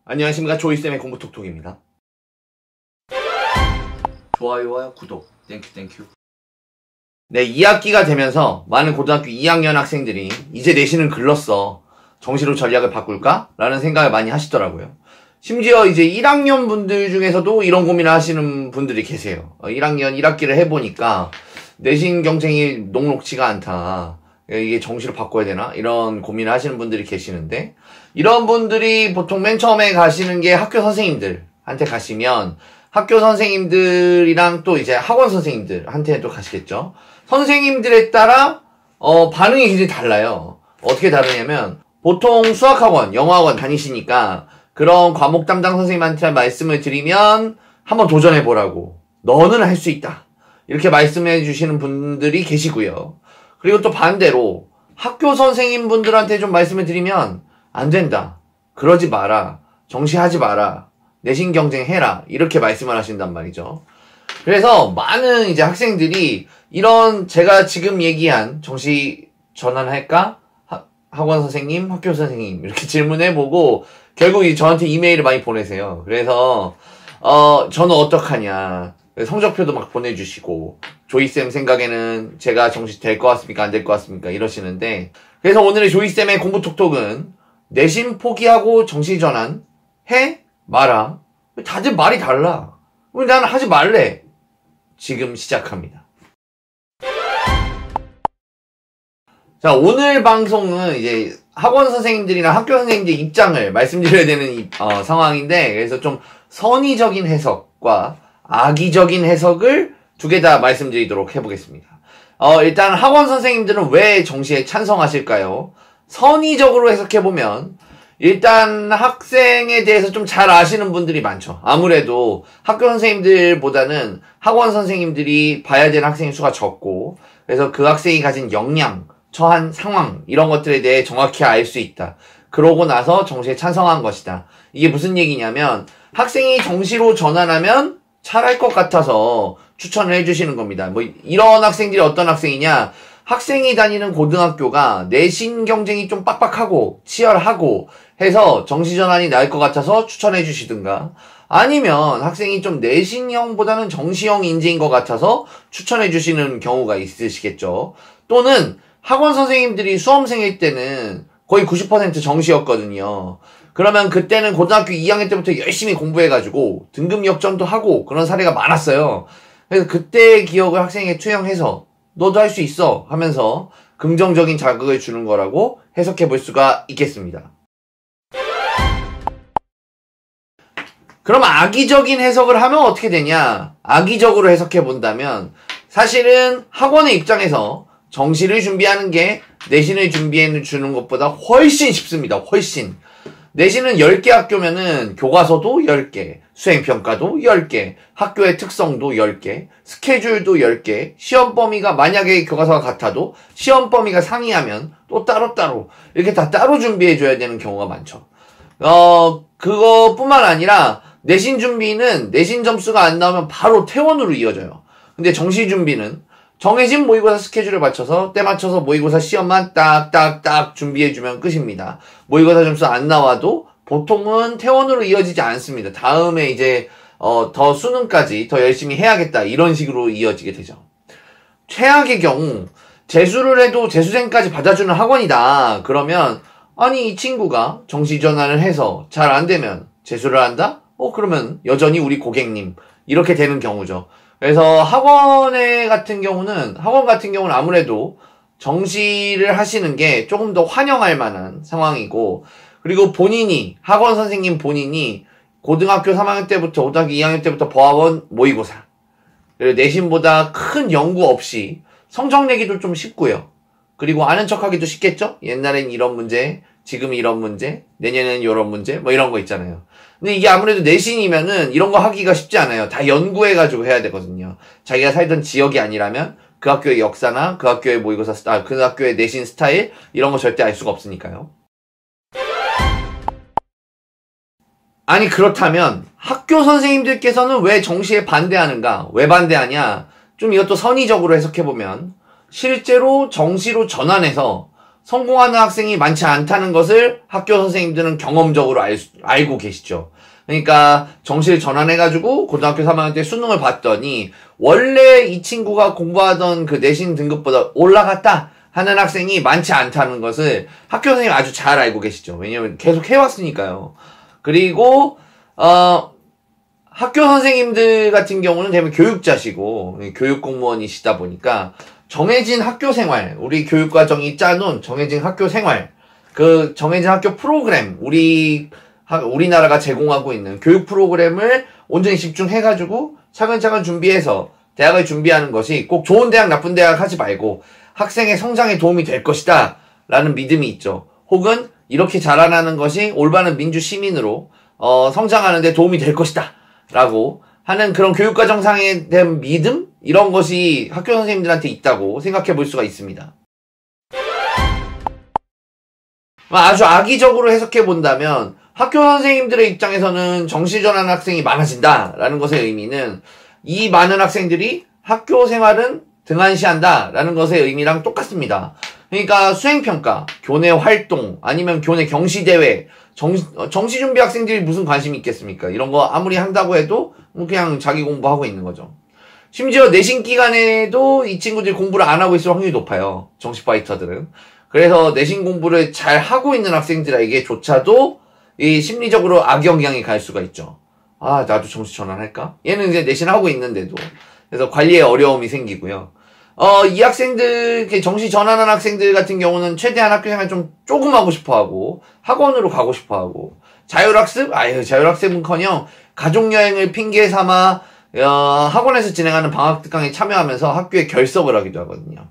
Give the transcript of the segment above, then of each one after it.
안녕하십니까, 조이쌤의 공부톡톡입니다. 좋아요와 구독 땡큐. 네, 2학기가 되면서 많은 고등학교 2학년 학생들이 이제 내신은 글렀어, 정시로 전략을 바꿀까? 라는 생각을 많이 하시더라고요. 심지어 이제 1학년 분들 중에서도 이런 고민을 하시는 분들이 계세요. 1학년 1학기를 해보니까 내신 경쟁이 녹록치가 않다, 이게 정시로 바꿔야 되나? 이런 고민을 하시는 분들이 계시는데, 이런 분들이 보통 맨 처음에 가시는 게 학교 선생님들한테 가시면, 학교 선생님들이랑 또 이제 학원 선생님들한테 또 가시겠죠. 선생님들에 따라 반응이 굉장히 달라요. 어떻게 다르냐면, 보통 수학학원, 영어학원 다니시니까 그런 과목 담당 선생님한테 말씀을 드리면 한번 도전해보라고, 너는 할 수 있다, 이렇게 말씀해 주시는 분들이 계시고요. 그리고 또 반대로 학교 선생님분들한테 좀 말씀을 드리면, 안 된다, 그러지 마라, 정시하지 마라, 내신 경쟁해라, 이렇게 말씀을 하신단 말이죠. 그래서 많은 이제 학생들이 이런 제가 지금 얘기한 정시 전환할까? 학원 선생님, 학교 선생님, 이렇게 질문해보고 결국 저한테 이메일을 많이 보내세요. 그래서 저는 어떡하냐, 성적표도 막 보내주시고, 조이쌤 생각에는 제가 정시 될 것 같습니까? 안 될 것 같습니까? 이러시는데, 그래서 오늘의 조이쌤의 공부톡톡은 내신 포기하고 정시 전환 해? 마라? 다들 말이 달라. 왜 나는 하지 말래? 지금 시작합니다. 자, 오늘 방송은 이제 학원 선생님들이나 학교 선생님들 입장을 말씀드려야 되는 상황인데, 그래서 좀 선의적인 해석과 악의적인 해석을 두 개 다 말씀드리도록 해보겠습니다. 일단 학원 선생님들은 왜 정시에 찬성하실까요? 선의적으로 해석해보면, 일단 학생에 대해서 좀 잘 아시는 분들이 많죠. 아무래도 학교 선생님들보다는 학원 선생님들이 봐야 되는 학생 수가 적고, 그래서 그 학생이 가진 역량, 처한 상황, 이런 것들에 대해 정확히 알 수 있다. 그러고 나서 정시에 찬성한 것이다. 이게 무슨 얘기냐면, 학생이 정시로 전환하면 잘할 것 같아서 추천을 해주시는 겁니다. 뭐 이런 학생들이 어떤 학생이냐, 학생이 다니는 고등학교가 내신 경쟁이 좀 빡빡하고 치열하고 해서 정시 전환이 나을 것 같아서 추천해 주시든가, 아니면 학생이 좀 내신형보다는 정시형 인재인 것 같아서 추천해 주시는 경우가 있으시겠죠. 또는 학원 선생님들이 수험생일 때는 거의 90% 정시였거든요. 그러면 그때는 고등학교 2학년 때부터 열심히 공부해가지고 등급 역전도 하고 그런 사례가 많았어요. 그래서 그때의 기억을 학생에게 투영해서 너도 할 수 있어 하면서 긍정적인 자극을 주는 거라고 해석해 볼 수가 있겠습니다. 그럼 악의적인 해석을 하면 어떻게 되냐? 악의적으로 해석해 본다면, 사실은 학원의 입장에서 정시를 준비하는 게 내신을 준비해 주는 것보다 훨씬 쉽습니다. 훨씬. 내신은 10개 학교면은 교과서도 10개, 수행평가도 10개, 학교의 특성도 10개, 스케줄도 10개, 시험 범위가 만약에 교과서가 같아도 시험 범위가 상이하면 또 따로따로 이렇게 다 따로 준비해줘야 되는 경우가 많죠. 그거뿐만 아니라 내신 준비는 내신 점수가 안 나오면 바로 퇴원으로 이어져요. 근데 정시 준비는 정해진 모의고사 스케줄을 맞춰서 때 맞춰서 모의고사 시험만 딱딱딱 준비해주면 끝입니다. 모의고사 점수 안 나와도 보통은 퇴원으로 이어지지 않습니다. 다음에 이제 더 수능까지 더 열심히 해야겠다, 이런 식으로 이어지게 되죠. 최악의 경우 재수를 해도 재수생까지 받아주는 학원이다. 그러면 아니, 이 친구가 정시 전환을 해서 잘 안 되면 재수를 한다? 그러면 여전히 우리 고객님, 이렇게 되는 경우죠. 그래서 학원 같은 경우는 아무래도 정시를 하시는 게 조금 더 환영할 만한 상황이고, 그리고 학원 선생님 본인이 고등학교 3학년 때부터 고등학교 2학년 때부터 보아온 모의고사, 그리고 내신보다 큰 연구 없이 성적 내기도 좀 쉽고요. 그리고 아는 척하기도 쉽겠죠? 옛날엔 이런 문제, 지금 이런 문제, 내년에는 이런 문제, 뭐 이런 거 있잖아요. 근데 이게 아무래도 내신이면은 이런 거 하기가 쉽지 않아요. 다 연구해가지고 해야 되거든요. 자기가 살던 지역이 아니라면 그 학교의 역사나 그 학교의 모의고사 스타일, 그 학교의 내신 스타일, 이런 거 절대 알 수가 없으니까요. 아니, 그렇다면 학교 선생님들께서는 왜 정시에 반대하는가? 왜 반대하냐? 좀 이것도 선의적으로 해석해보면, 실제로 정시로 전환해서 성공하는 학생이 많지 않다는 것을 학교 선생님들은 경험적으로 알고 계시죠. 그러니까 정시를 전환해가지고 고등학교 3학년 때 수능을 봤더니 원래 이 친구가 공부하던 그 내신 등급보다 올라갔다 하는 학생이 많지 않다는 것을 학교 선생님이 아주 잘 알고 계시죠. 왜냐면 계속 해왔으니까요. 그리고 학교 선생님들 같은 경우는 대부분 교육자시고 교육 공무원이시다 보니까 정해진 학교 생활, 우리 교육과정이 짜놓은 정해진 학교 생활, 그 정해진 학교 프로그램, 우리나라가 제공하고 있는 교육 프로그램을 온전히 집중해가지고 차근차근 준비해서 대학을 준비하는 것이 꼭 좋은 대학, 나쁜 대학 하지 말고 학생의 성장에 도움이 될 것이다 라는 믿음이 있죠. 혹은 이렇게 자라나는 것이 올바른 민주 시민으로 성장하는 데 도움이 될 것이다 라고 하는 그런 교육과정상에 대한 믿음? 이런 것이 학교 선생님들한테 있다고 생각해 볼 수가 있습니다. 아주 악의적으로 해석해 본다면 학교 선생님들의 입장에서는 정시 전환 학생이 많아진다라는 것의 의미는 이 많은 학생들이 학교 생활은 등한시한다 라는 것의 의미랑 똑같습니다. 그러니까 수행평가, 교내 활동, 아니면 교내 경시대회, 정시준비 학생들이 무슨 관심이 있겠습니까? 이런 거 아무리 한다고 해도 그냥 자기 공부하고 있는 거죠. 심지어 내신 기간에도 이 친구들이 공부를 안 하고 있을 확률이 높아요. 정시 파이터들은. 그래서 내신 공부를 잘 하고 있는 학생들에게조차도 이 심리적으로 악영향이 갈 수가 있죠. 아, 나도 정시 전환할까? 얘는 이제 내신하고 있는데도. 그래서 관리에 어려움이 생기고요. 이 학생들, 정시 전환한 학생들 같은 경우는 최대한 학교 생활 좀 조금 하고 싶어 하고, 학원으로 가고 싶어 하고, 자율학습? 자율학습은커녕 가족여행을 핑계 삼아, 학원에서 진행하는 방학특강에 참여하면서 학교에 결석을 하기도 하거든요.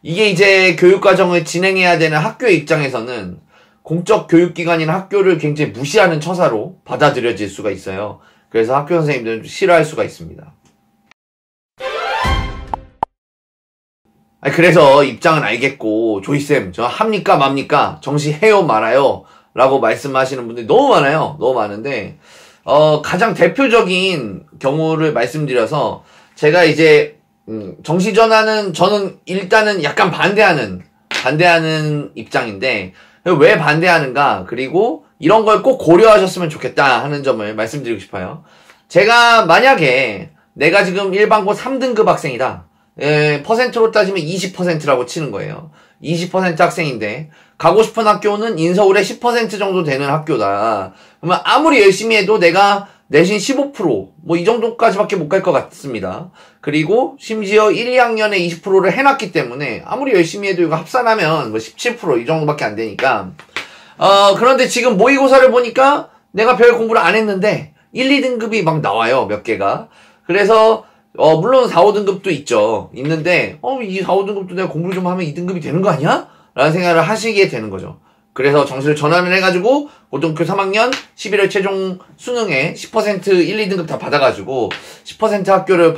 이게 이제 교육과정을 진행해야 되는 학교의 입장에서는 공적 교육기관인 학교를 굉장히 무시하는 처사로 받아들여질 수가 있어요. 그래서 학교 선생님들은 싫어할 수가 있습니다. 그래서 입장은 알겠고, 조이쌤, 저 합니까 맙니까? 정시해요 말아요? 라고 말씀하시는 분들이 너무 많아요. 너무 많은데, 가장 대표적인 경우를 말씀드려서, 제가 이제, 정시 전환은 저는 일단은 약간 반대하는 입장인데, 왜 반대하는가, 그리고 이런 걸 꼭 고려하셨으면 좋겠다 하는 점을 말씀드리고 싶어요. 제가 만약에 내가 지금 일반고 3등급 학생이다. 퍼센트로 따지면 20%라고 치는 거예요. 20% 학생인데 가고 싶은 학교는 인서울의 10% 정도 되는 학교다. 그러면 아무리 열심히 해도 내가 내신 15% 뭐 이 정도까지밖에 못 갈 것 같습니다. 그리고 심지어 1, 2학년에 20%를 해놨기 때문에 아무리 열심히 해도 이거 합산하면 뭐 17% 이 정도밖에 안 되니까 그런데 지금 모의고사를 보니까 내가 별 공부를 안 했는데 1, 2등급이 막 나와요. 몇 개가. 그래서 물론 4, 5등급도 있는데, 이 4, 5등급도 내가 공부를 좀 하면 2등급이 되는 거 아니야? 라는 생각을 하시게 되는 거죠. 그래서 정시를 전환을 해가지고, 고등학교 3학년 11월 최종 수능에 10% 1, 2등급 다 받아가지고, 10% 학교를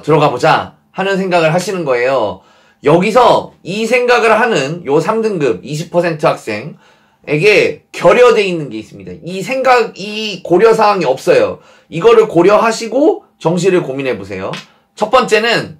들어가보자 하는 생각을 하시는 거예요. 여기서 이 생각을 하는 요 3등급 20% 학생에게 결여돼 있는 게 있습니다. 이 고려사항이 없어요. 이거를 고려하시고, 정시를 고민해보세요. 첫 번째는,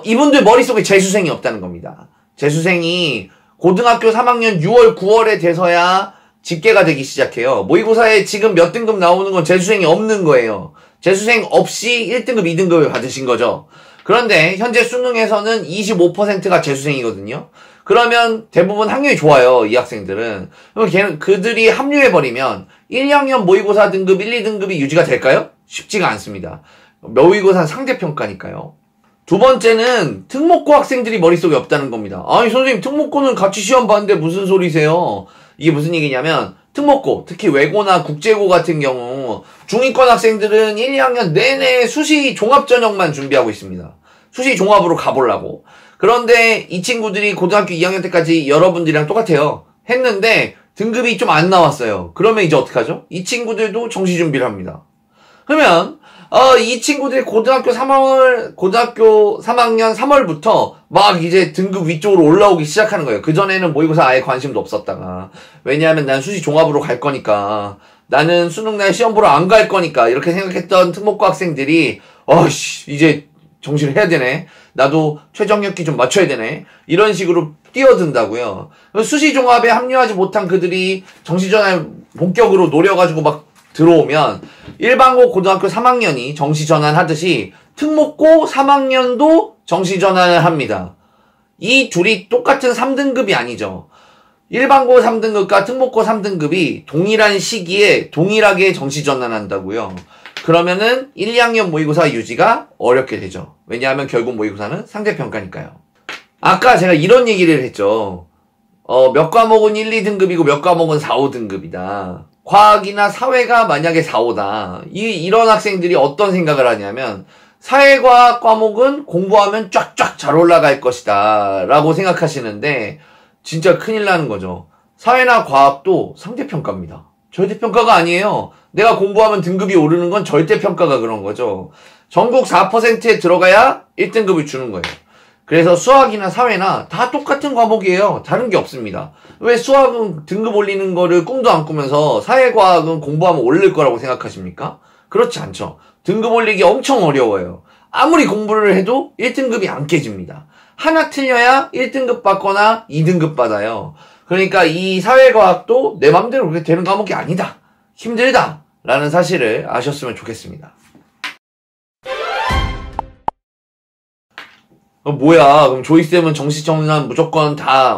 이분들 머릿속에 재수생이 없다는 겁니다. 재수생이 고등학교 3학년 6월, 9월에 돼서야 집계가 되기 시작해요. 모의고사에 지금 몇 등급 나오는 건 재수생이 없는 거예요. 재수생 없이 1등급, 2등급을 받으신 거죠. 그런데 현재 수능에서는 25%가 재수생이거든요. 그러면 대부분 학력이 좋아요, 이 학생들은. 그럼 그들이 합류해버리면 1, 2학년 모의고사 등급 1, 2등급이 유지가 될까요? 쉽지가 않습니다. 모의고사는 상대평가니까요. 두 번째는 특목고 학생들이 머릿속에 없다는 겁니다. 아니 선생님 특목고는 같이 시험 봤는데 무슨 소리세요? 이게 무슨 얘기냐면 특목고, 특히 외고나 국제고 같은 경우 중위권 학생들은 1, 2학년 내내 수시 종합전형만 준비하고 있습니다. 수시 종합으로 가보려고. 그런데 이 친구들이 고등학교 2학년 때까지 여러분들이랑 똑같아요. 했는데 등급이 좀 안 나왔어요. 그러면 이제 어떡하죠? 이 친구들도 정시 준비를 합니다. 그러면 이 친구들이 고등학교 3학년 3월부터 막 이제 등급 위쪽으로 올라오기 시작하는 거예요. 그전에는 모의고사 아예 관심도 없었다가. 왜냐하면 난 수시 종합으로 갈 거니까. 나는 수능날 시험 보러 안 갈 거니까. 이렇게 생각했던 특목고 학생들이 이제 정시를 해야 되네. 나도 최저학력 기준 맞춰야 되네. 이런 식으로 뛰어든다고요. 수시종합에 합류하지 못한 그들이 정시전환 본격으로 노려가지고 막 들어오면 일반고 고등학교 3학년이 정시전환 하듯이 특목고 3학년도 정시전환을 합니다. 이 둘이 똑같은 3등급이 아니죠. 일반고 3등급과 특목고 3등급이 동일한 시기에 동일하게 정시전환한다고요. 그러면은 1, 2학년 모의고사 유지가 어렵게 되죠. 왜냐하면 결국 모의고사는 상대평가니까요. 아까 제가 이런 얘기를 했죠. 몇 과목은 1, 2등급이고 몇 과목은 4, 5등급이다. 과학이나 사회가 만약에 4, 5다. 이런 학생들이 어떤 생각을 하냐면 사회과학 과목은 공부하면 쫙쫙 잘 올라갈 것이다 라고 생각하시는데 진짜 큰일 나는 거죠. 사회나 과학도 상대평가입니다. 절대평가가 아니에요. 내가 공부하면 등급이 오르는 건 절대평가가 그런 거죠. 전국 4%에 들어가야 1등급을 주는 거예요. 그래서 수학이나 사회나 다 똑같은 과목이에요. 다른 게 없습니다. 왜 수학은 등급 올리는 거를 꿈도 안 꾸면서 사회과학은 공부하면 오를 거라고 생각하십니까? 그렇지 않죠. 등급 올리기 엄청 어려워요. 아무리 공부를 해도 1등급이 안 깨집니다. 하나 틀려야 1등급 받거나 2등급 받아요. 그러니까 이 사회과학도 내 맘대로 그렇게 되는 과목이 아니다. 힘들다. 라는 사실을 아셨으면 좋겠습니다. 뭐야, 그럼 조이쌤은 정시전환 무조건 다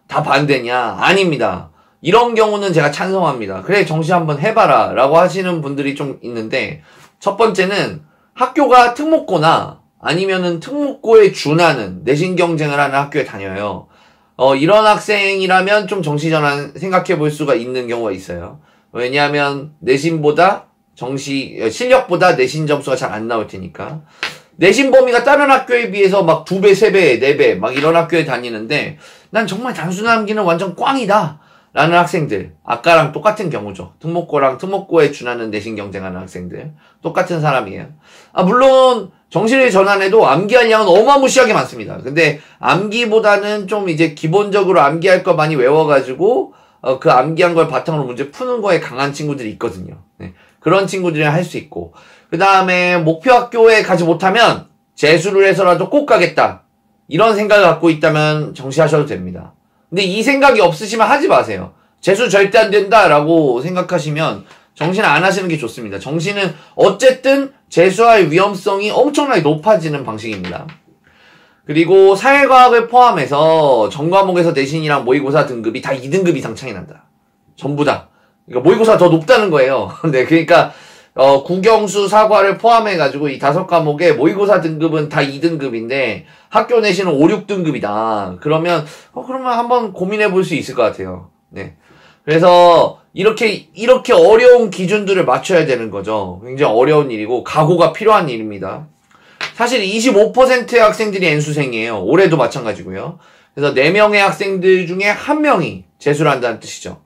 반대냐? 아닙니다. 이런 경우는 제가 찬성합니다. 그래, 정시 한번 해봐라. 라고 하시는 분들이 좀 있는데, 첫 번째는 학교가 특목고나 아니면은 특목고에 준하는 내신 경쟁을 하는 학교에 다녀요. 이런 학생이라면 좀 정시전환 생각해 볼 수가 있는 경우가 있어요. 왜냐하면 내신보다 실력보다 내신 점수가 잘 안 나올 테니까. 내신 범위가 다른 학교에 비해서 막 2배, 3배, 4배 막 이런 학교에 다니는데 난 정말 단순한 암기는 완전 꽝이다 라는 학생들, 아까랑 똑같은 경우죠. 특목고랑 특목고에 준하는 내신 경쟁하는 학생들 똑같은 사람이에요. 물론 정시를 전환해도 암기할 양은 어마무시하게 많습니다. 근데 암기보다는 좀 이제 기본적으로 암기할 거 많이 외워가지고 그 암기한 걸 바탕으로 문제 푸는 거에 강한 친구들이 있거든요. 네. 그런 친구들이랑 할 수 있고, 그 다음에 목표 학교에 가지 못하면 재수를 해서라도 꼭 가겠다 이런 생각을 갖고 있다면 정시하셔도 됩니다. 근데 이 생각이 없으시면 하지 마세요. 재수 절대 안 된다라고 생각하시면 정시는 안 하시는 게 좋습니다. 정시는 어쨌든 재수할 위험성이 엄청나게 높아지는 방식입니다. 그리고 사회과학을 포함해서 전 과목에서 내신이랑 모의고사 등급이 다 2등급 이상 차이 난다. 전부 다. 그러니까 모의고사 더 높다는 거예요. 네, 그러니까 국영수 사과를 포함해가지고 이 5과목의 모의고사 등급은 다 2등급인데 학교 내신은 5, 6등급이다. 그러면 한번 고민해 볼 수 있을 것 같아요. 네. 그래서 이렇게 어려운 기준들을 맞춰야 되는 거죠. 굉장히 어려운 일이고 각오가 필요한 일입니다. 사실 25%의 학생들이 N수생이에요. 올해도 마찬가지고요. 그래서 4명의 학생들 중에 1명이 재수를 한다는 뜻이죠.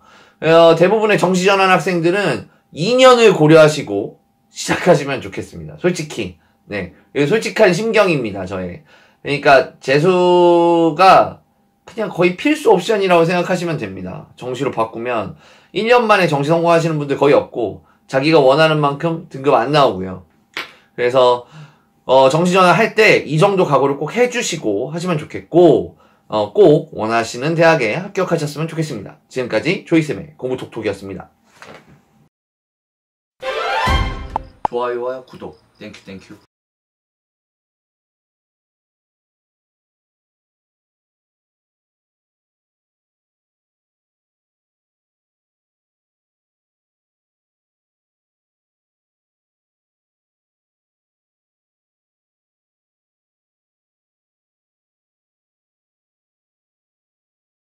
대부분의 정시전환 학생들은 2년을 고려하시고 시작하시면 좋겠습니다. 솔직히. 네. 솔직한 심경입니다, 저의. 그러니까 재수가 그냥 거의 필수 옵션이라고 생각하시면 됩니다. 정시로 바꾸면 1년 만에 정시 성공하시는 분들 거의 없고 자기가 원하는 만큼 등급 안 나오고요. 그래서 정시전환 할 때 이 정도 각오를 꼭 해주시고 하시면 좋겠고 꼭 원하시는 대학에 합격하셨으면 좋겠습니다. 지금까지 조이쌤의 공부톡톡이었습니다. 좋아요와 구독 땡큐.